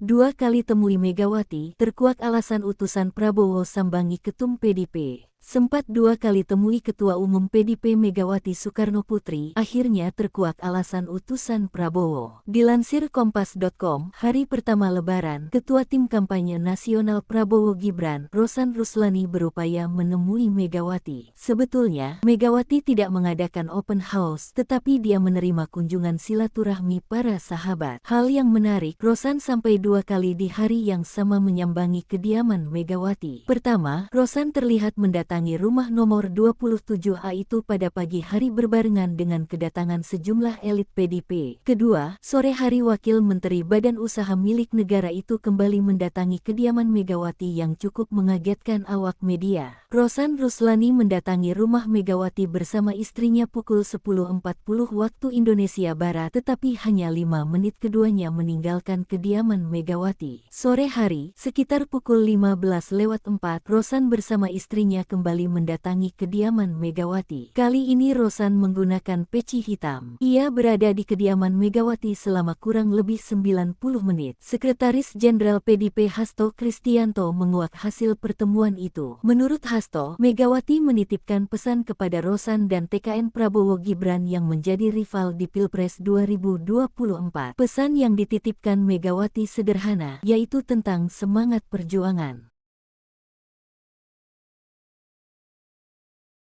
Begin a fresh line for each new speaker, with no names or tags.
2 kali temui Megawati, terkuak alasan utusan Prabowo sambangi Ketum PDIP. Sempat 2 kali temui Ketua Umum PDIP Megawati Soekarnoputri, akhirnya terkuak alasan utusan Prabowo. Dilansir Kompas.com, hari pertama Lebaran, Ketua Tim Kampanye Nasional Prabowo Gibran, Rosan Ruslani berupaya menemui Megawati. Sebetulnya, Megawati tidak mengadakan open house, tetapi dia menerima kunjungan silaturahmi para sahabat. Hal yang menarik, Rosan sampai 2 kali di hari yang sama menyambangi kediaman Megawati. Pertama, Rosan terlihat mendatangi rumah nomor 27A itu pada pagi hari berbarengan dengan kedatangan sejumlah elit PDIP. Kedua, sore hari Wakil Menteri Badan Usaha milik negara itu kembali mendatangi kediaman Megawati yang cukup mengagetkan awak media. Rosan Ruslani mendatangi rumah Megawati bersama istrinya pukul 10.40 waktu Indonesia Barat, tetapi hanya 5 menit keduanya meninggalkan kediaman Megawati. Sore hari, sekitar pukul 15:04, Rosan bersama istrinya kembali mendatangi kediaman Megawati. Kali ini Rosan menggunakan peci hitam. Ia berada di kediaman Megawati selama kurang lebih 90 menit. Sekretaris Jenderal PDIP Hasto Kristianto menguak hasil pertemuan itu. Menurut Hasto, Megawati menitipkan pesan kepada Rosan dan TKN Prabowo Gibran yang menjadi rival di Pilpres 2024. Pesan yang dititipkan Megawati sederhana, yaitu tentang semangat perjuangan.